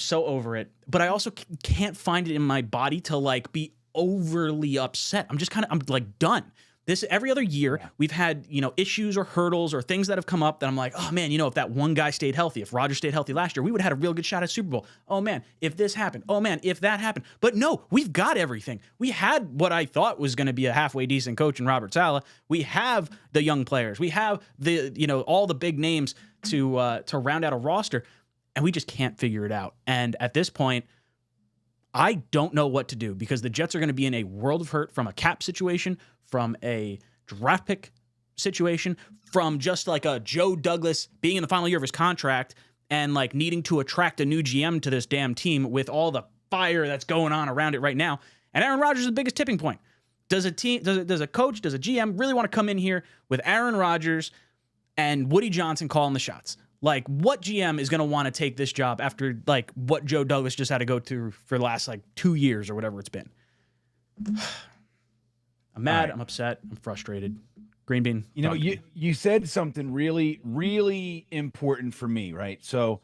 so over it, but I also can't find it in my body to like be overly upset. I'm like done. This every other year we've had, issues or hurdles or things that have come up that I'm like, oh man, if that one guy stayed healthy, if Rodgers stayed healthy last year, we would have had a real good shot at Super Bowl. Oh man, if this happened, oh man, if that happened. But no, we've got everything. We had what I thought was going to be a halfway decent coach in Robert Saleh. We have the young players. We have all the big names to round out a roster, and we just can't figure it out. And at this point, I don't know what to do because the Jets are going to be in a world of hurt from a cap situation, from a draft pick situation, from just like a Joe Douglas being in the final year of his contract and like needing to attract a new GM to this damn team with all the fire that's going on around it right now. And Aaron Rodgers is the biggest tipping point. Does a coach, does a GM really want to come in here with Aaron Rodgers and Woody Johnson calling the shots? Like, what GM is going to want to take this job after, like, what Joe Douglas just had to go through for the last, like, 2 years or whatever it's been? I'm mad. Right. I'm upset. I'm frustrated. Green bean. You said something really, really important for me, right? So,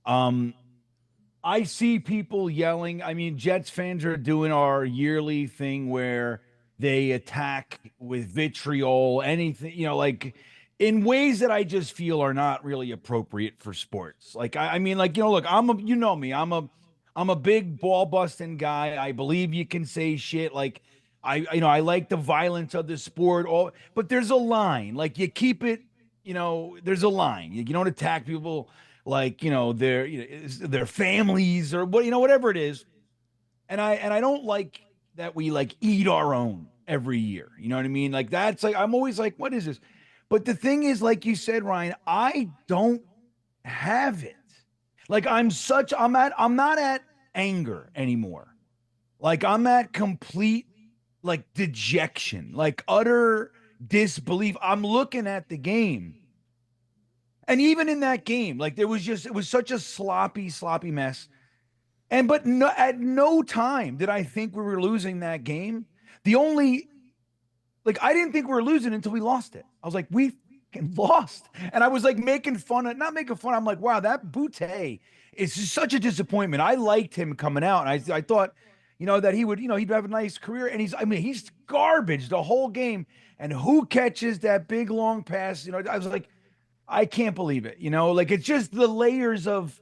I see people yelling. I mean, Jets fans are doing our yearly thing where they attack with vitriol, anything, like in ways that I just feel are not really appropriate for sports. Like, I mean, like, look, I'm a big ball busting guy. I believe you can say shit. Like, I like the violence of the sport, but there's a line. Like, you keep it, there's a line. You don't attack people like, their families or whatever it is. And I don't like that we like eat our own every year. You know what I mean? Like, that's like, I'm always like, what is this? But the thing is, like you said, Ryan, I don't have it. Like, I'm not at anger anymore. Like, I'm at complete, like, dejection, like utter disbelief. I'm looking at the game. And even in that game, like, it was such a sloppy mess. But at no time did I think we were losing that game. I didn't think we were losing until we lost it. I was like, we lost. And I was like not making fun. I'm like, wow, that Boutte is just such a disappointment. I liked him coming out. And I thought, that he would, he'd have a nice career. And he's garbage the whole game. And who catches that big long pass? I was like, I can't believe it. Like, it's just the layers of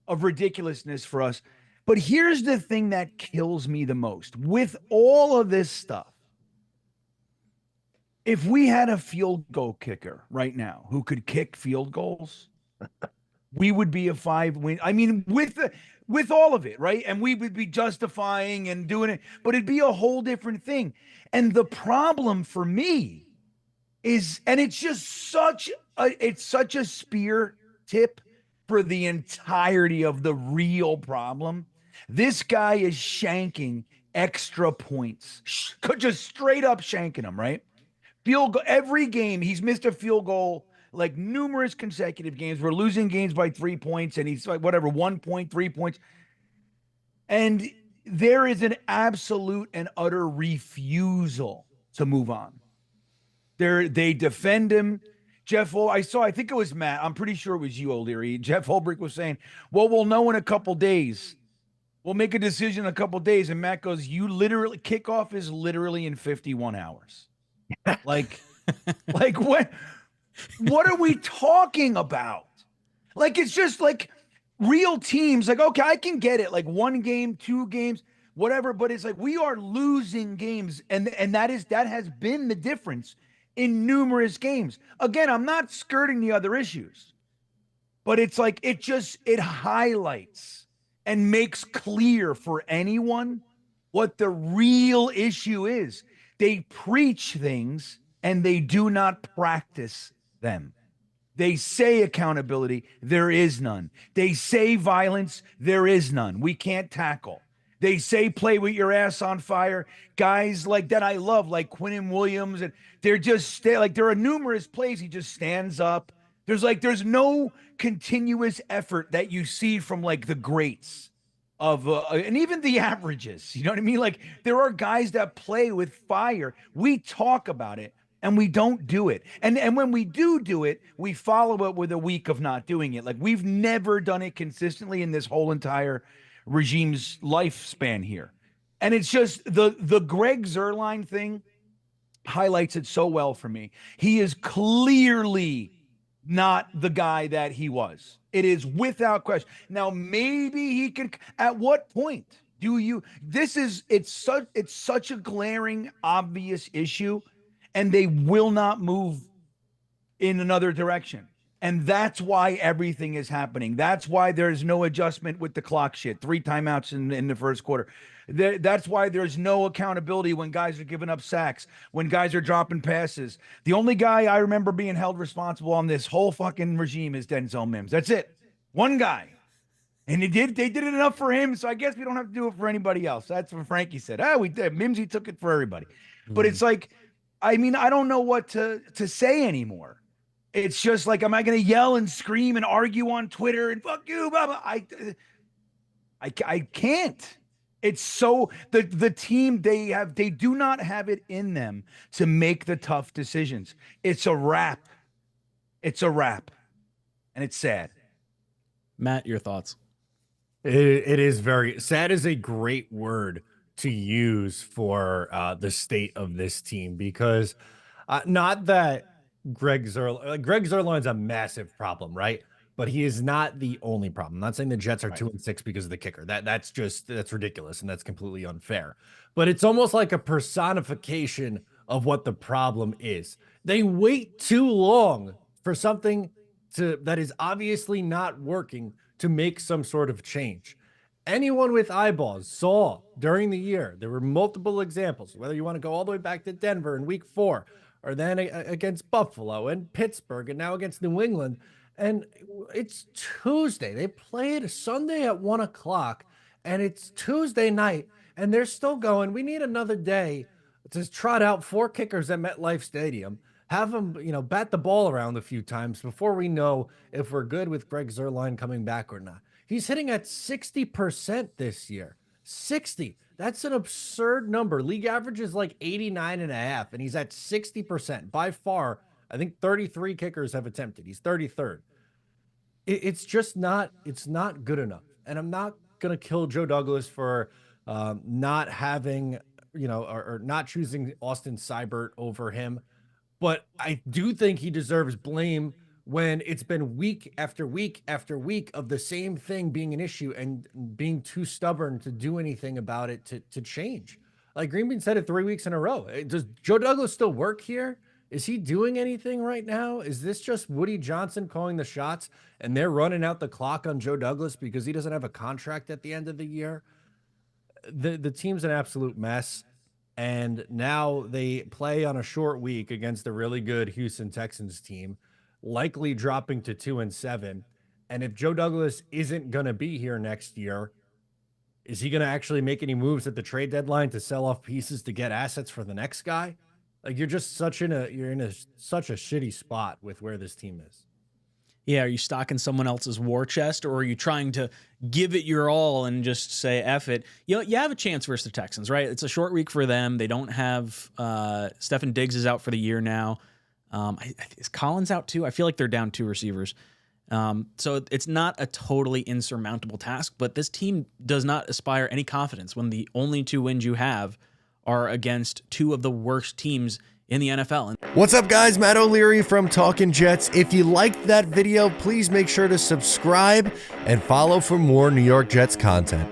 ridiculousness for us. But here's the thing that kills me the most with all of this stuff. If we had a field goal kicker right now who could kick field goals, we would be a 5-win. I mean, with all of it, right? And we would be justifying and doing it, but it'd be a whole different thing. And the problem for me is, and it's just such a spear tip for the entirety of the real problem. This guy is shanking extra points, just straight up shanking them, right? Field goal every game. He's missed a field goal like numerous consecutive games. We're losing games by 3 points, and he's like 1 point, 3 points. And there is an absolute and utter refusal to move on. They defend him. I think it was Matt. I'm pretty sure it was you, O'Leary. Jeff Holbrick was saying, well, we'll know in a couple days. We'll make a decision in a couple days. And Matt goes, kickoff is literally in 51 hours. Like what are we talking about? Like, it's just like real teams. Like, okay, I can get it. Like 1 game, 2 games, whatever. But it's like, we are losing games. And that has been the difference in numerous games. Again, I'm not skirting the other issues, but it's like, it highlights and makes clear for anyone what the real issue is. They preach things and they do not practice them. They say accountability, there is none. They say violence, there is none. We can't tackle. They say play with your ass on fire. Guys like that I love, like Quinnen Williams, and they're just there are numerous plays he just stands up. There's no continuous effort that you see from like the greats of and even the averages. You know what I mean? Like, there are guys that play with fire. We talk about it, And we don't do it. And when we do it, we follow it with a week of not doing it. Like, we've never done it consistently in this whole entire regime's lifespan here. And it's just the Greg Zuerlein thing highlights it so well for me. He is clearly not the guy that he was. It is without question. Now, maybe he can, at what point do you, it's such a glaring, obvious issue, and they will not move in another direction. And that's why everything is happening. That's why there's no adjustment with the clock shit. 3 timeouts in the first quarter. That's why there's no accountability when guys are giving up sacks, when guys are dropping passes. The only guy I remember being held responsible on this whole fucking regime is Denzel Mims. That's it. One guy. And they did it enough for him, so I guess we don't have to do it for anybody else. That's what Frankie said. We did. Mimsy took it for everybody. But it's like, I mean, I don't know what to say anymore. It's just like, am I going to yell and scream and argue on Twitter and fuck you, blah, blah? I can't. It's so the team, they do not have it in them to make the tough decisions. It's a wrap. It's a wrap. And it's sad. Matt, your thoughts? It is very sad. Is a great word to use for the state of this team, because not that Greg Zuerlein's a massive problem, right? But he is not the only problem. I'm not saying the Jets are 2-6 because of the kicker. That's ridiculous, and that's completely unfair. But it's almost like a personification of what the problem is. They wait too long for something that is obviously not working to make some sort of change. Anyone with eyeballs saw during the year, there were multiple examples, whether you want to go all the way back to Denver in week 4, or then against Buffalo and Pittsburgh, and now against New England. And it's Tuesday. They played Sunday at 1 o'clock, and it's Tuesday night, and they're still going, we need another day to trot out 4 kickers at MetLife Stadium, have them, bat the ball around a few times before we know if we're good with Greg Zuerlein coming back or not. He's hitting at 60% this year. 60. That's an absurd number. League average is like 89.5, and he's at 60%. By far, I think 33 kickers have attempted. He's 33rd. It's just not, it's not good enough. And I'm not going to kill Joe Douglas for not having, or not choosing Austin Seibert over him. But I do think he deserves blame when it's been week after week after week of the same thing being an issue and being too stubborn to do anything about it to change. Like Greenbean said it 3 weeks in a row. Does Joe Douglas still work here? Is he doing anything right now? Is this just Woody Johnson calling the shots and they're running out the clock on Joe Douglas because he doesn't have a contract at the end of the year? The team's an absolute mess. And now they play on a short week against a really good Houston Texans team, likely dropping to 2-7. And if Joe Douglas isn't going to be here next year, is he going to actually make any moves at the trade deadline to sell off pieces to get assets for the next guy? Like, you're just such a shitty spot with where this team is. Yeah, are you stocking someone else's war chest, or are you trying to give it your all and just say F it? You have a chance versus the Texans, right? It's a short week for them. They don't have Stefan Diggs is out for the year now. Is Collins out too? I feel like they're down 2 receivers. So it's not a totally insurmountable task, but this team does not aspire any confidence when the only 2 wins you have are against 2 of the worst teams in the NFL. What's up, guys? Matt O'Leary from Talkin' Jets. If you liked that video, please make sure to subscribe and follow for more New York Jets content.